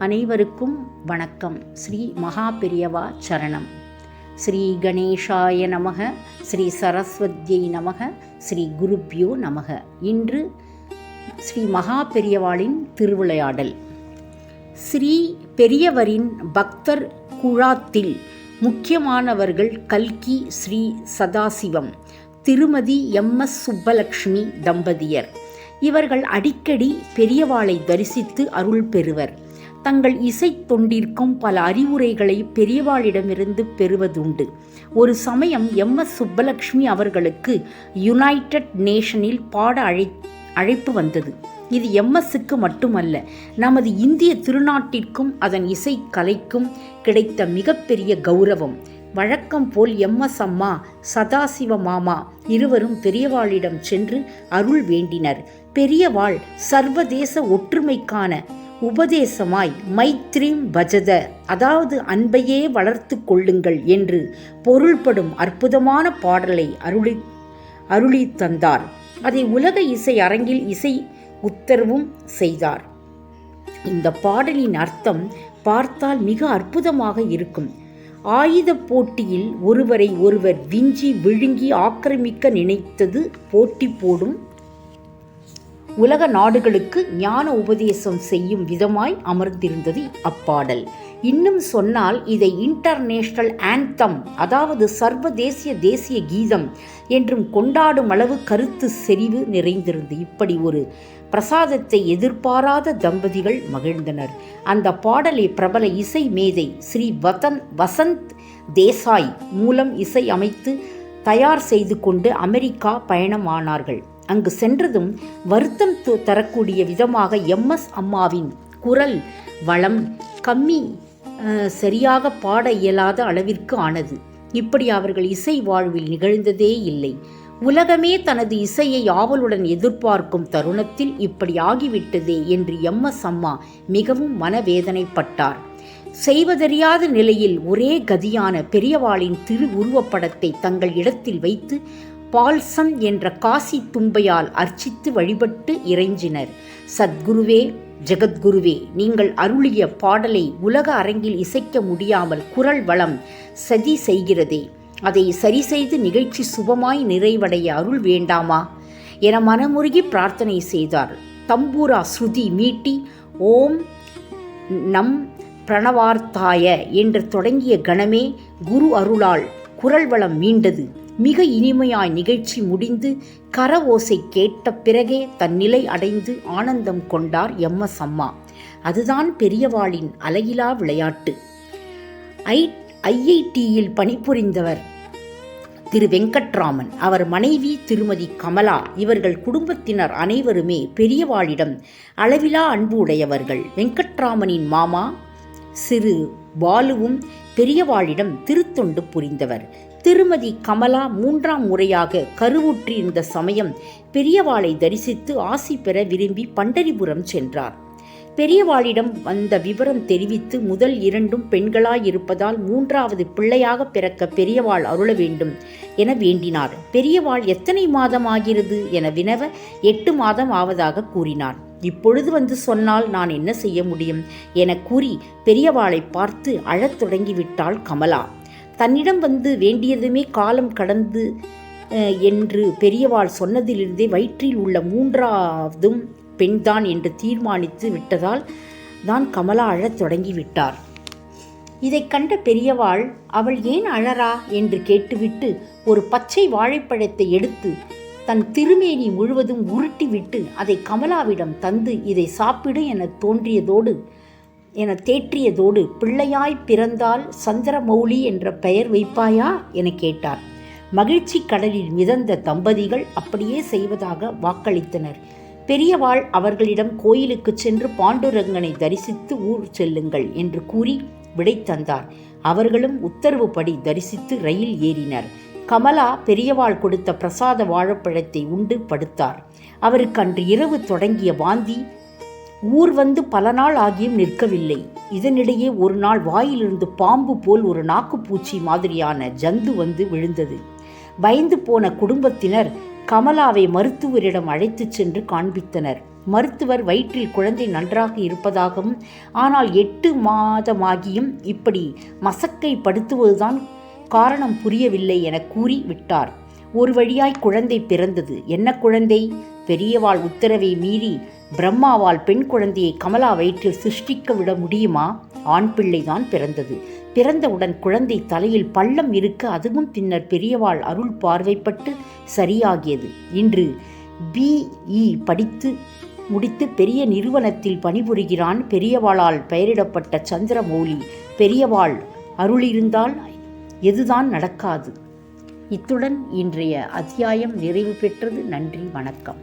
அனைவருக்கும் வணக்கம். ஸ்ரீ மகா பெரியவா சரணம். ஸ்ரீ கணேஷாய நமக, ஸ்ரீ சரஸ்வத்யை நமக, ஸ்ரீ குருப்யோ நமக. இன்று ஸ்ரீ மகா பெரியவாளின் திருவிளையாடல். ஸ்ரீ பெரியவரின் பக்தர் குழாத்தில் முக்கியமானவர்கள் கல்கி ஸ்ரீ சதாசிவம், திருமதி MS சுப்பலக்ஷ்மி தம்பதியர். இவர்கள் அடிக்கடி பெரியவாளை தரிசித்து அருள் பெறுவர். தங்கள் இசை தொண்டிற்கும் பல அறிவுரைகளை பெரியவாளிடமிருந்து பெறுவதுண்டு. ஒரு சமயம் MS சுப்பலக்ஷ்மி அவர்களுக்கு யுனைடெட் நேஷனில் பாட அழைப்பு வந்தது. இது MSக்கு மட்டுமல்ல, நமது இந்திய திருநாட்டிற்கும் அதன் இசை கலைக்கும் கிடைத்த மிகப்பெரிய கௌரவம். வழக்கம் போல் MS அம்மா, சதாசிவ மாமா இருவரும் பெரியவாளிடம் சென்று அருள் வேண்டினர். பெரியவாள் சர்வதேச ஒற்றுமைக்கான உபதேசமாய் மைத்ரீம் பஜத, அதாவது அன்பையே வளர்த்து கொள்ளுங்கள் என்று பொருள்படும் அற்புதமான பாடலை அருளி தந்தார். அதை உலக இசை அரங்கில் இசை உத்தரவும் செய்தார். இந்த பாடலின் அர்த்தம் பார்த்தால் மிக அற்புதமாக இருக்கும். ஆயுத போட்டியில் ஒருவரை ஒருவர் விஞ்சி விழுங்கி ஆக்கிரமிக்க நினைத்தது போட்டி போடும் உலக நாடுகளுக்கு ஞான உபதேசம் செய்யும் விதமாய் அமர்ந்திருந்தது அப்பாடல். இன்னும் சொன்னால் இதை இன்டர்நேஷனல் ஆந்தம், அதாவது சர்வதேசிய தேசிய கீதம் என்றும் கொண்டாடும் அளவு கருத்து செறிவு நிறைந்திருந்தது. இப்படி ஒரு பிரசாதத்தை எதிர்பாராத தம்பதிகள் மகிழ்ந்தனர். அந்த பாடலை பிரபல இசை மேதை ஸ்ரீ வசந்த் தேசாய் மூலம் இசை அமைத்து தயார் செய்து கொண்டு அமெரிக்கா பயணமானார்கள். அங்கு சென்றதும் வருத்தம் தரக்கூடிய விதமாக MS அம்மாவின் குரல் வளம் கம்மி, சரியாக பாட இயலாத அளவிற்கு ஆனது. இப்படி அவர்கள் இசை வாழ்வில் நிகழ்ந்ததே இல்லை. உலகமே தனது இசையை ஆவலுடன் எதிர்பார்க்கும் தருணத்தில் இப்படி ஆகிவிட்டதே என்று MS அம்மா மிகவும் மனவேதனைப்பட்டார். செய்வதறியாத நிலையில் ஒரே கதியான பெரியவாளின் திரு உருவப்படத்தை தங்கள் இடத்தில் வைத்து பால்சம் என்ற காசி தும்பையால் அர்ச்சித்து வழிபட்டு இறைஞ்சினர். சத்குருவே, ஜெகத்குருவே, நீங்கள் அருளிய பாடலை உலக அரங்கில் இசைக்க முடியாமல் குரல் வளம் சதி செய்கிறதே, அதை சரி செய்து நிகழ்ச்சி சுபமாய் நிறைவடைய அருள் வேண்டாமா என மனமுருகி பிரார்த்தனை செய்தார். தம்பூரா ஸ்ருதி மீட்டி ஓம் நம் பிரணவார்த்தாய என்று தொடங்கிய கணமே குரு அருளால் குரல் வளம் மீண்டது. மிக இனிமையாய் நிகழ்ச்சி முடிந்து கர ஓசை கேட்ட பிறகே தன் நிலை அடைந்து ஆனந்தம் கொண்டார் MS அம்மா. அதுதான் பெரியவாளின் அழகிலா விளையாட்டு. IITயில் பணிபுரிந்தவர் திரு வெங்கட்ராமன், அவர் மனைவி திருமதி கமலா, இவர்கள் குடும்பத்தினர் அனைவருமே பெரியவாளிடம் அளவிலா அன்பு உடையவர்கள். வெங்கட்ராமனின் மாமா சிறு பாலுவும் பெரியவாளிடம் திருத்தொண்டு புரிந்தவர். திருமதி கமலா 3ஆம் முறையாக கருவுற்றிருந்த சமயம் பெரியவாளை தரிசித்து ஆசி பெற விரும்பி பண்டரிபுரம் சென்றார். பெரியவாளிடம் வந்த விவரம் தெரிவித்து முதல் 2 பெண்களாயிருப்பதால் 3வது பிள்ளையாக பிறக்க பெரியவாள் அருள வேண்டும் என வேண்டினார். பெரியவாள் எத்தனை மாதம் ஆகிறது என வினவ 8 மாதம் ஆவதாக கூறினார். இப்பொழுது வந்து சொன்னால் நான் என்ன செய்ய முடியும் என கூறி பெரியவாளை பார்த்து அழத் தொடங்கிவிட்டாள் கமலா. தன்னிடம் வந்து வேண்டியதுமே காலம் கடந்து என்று பெரியவாள் சொன்னதிலிருந்தே வயிற்றில் உள்ள 3ஆவதும் பெண்தான் என்று தீர்மானித்து விட்டதால் தான் கமலா அழத் தொடங்கிவிட்டார். இதை கண்ட பெரியவாள் அவள் ஏன் அழறா என்று கேட்டுவிட்டு ஒரு பச்சை வாழைப்பழத்தை எடுத்து தன் திருமேனி முழுவதும் உருட்டிவிட்டு அதை கமலாவிடம் தந்து இதை சாப்பிடு என தேற்றியதோடு பிள்ளையாய் பிறந்தால் சந்திரமௌலி என்ற பெயர் வைப்பாயா என கேட்டார். மகிழ்ச்சி கடலில் மிதந்த தம்பதிகள் அப்படியே செய்வதாக வாக்களித்தனர். பெரியவாள் அவர்களிடம் கோயிலுக்கு சென்று பாண்டுரங்கனை தரிசித்து ஊர் செல்லுங்கள் என்று கூறி விடை தந்தார். அவர்களும் உத்தரவுப்படி தரிசித்து ரயில் ஏறினர். கமலா பெரியவாள் கொடுத்த பிரசாத வாழைப்பழத்தை உண்டு படுத்தார். அவருக்கு அன்று இரவு தொடங்கிய வாந்தி ஊர் வந்து பல நாள் ஆகியும் நிற்கவில்லை. இதனிடையே ஒரு நாள் வாயிலிருந்து பாம்பு போல் ஒரு நாக்குப்பூச்சி மாதிரியான ஜந்து வந்து விழுந்தது. பயந்து போன குடும்பத்தினர் கமலாவை மருத்துவரிடம் அழைத்துச் சென்று காண்பித்தனர். மருத்துவர் வயிற்றில் குழந்தை நன்றாக இருப்பதாகவும், ஆனால் 8 மாதமாகியும் இப்படி மசக்கை படுத்துவதுதான் காரணம் புரியவில்லை என கூறி விட்டார். ஒரு வழியாய் குழந்தை பிறந்தது. என்ன குழந்தை? பெரியவாள் உத்தரவை மீறி பிரம்மாவால் பெண் குழந்தையை கமலா வயிற்றில் சிருஷ்டிக்க விட முடியுமா? ஆண் பிள்ளைதான் பிறந்தது. பிறந்தவுடன் குழந்தை தலையில் பள்ளம் இருக்க அதுவும் பின்னர் பெரியவாள் அருள் பார்வைப்பட்டு சரியாகியது. இன்று BE படித்து முடித்து பெரிய நிறுவனத்தில் பணிபுரிகிறான். பெரியவாளால் பெயரிடப்பட்ட சந்திரமௌலி. பெரியவாள் அருளிருந்தால் எதுதான் நடக்காது. இத்துடன் இன்றைய அத்தியாயம் நிறைவு பெற்றது. நன்றி, வணக்கம்.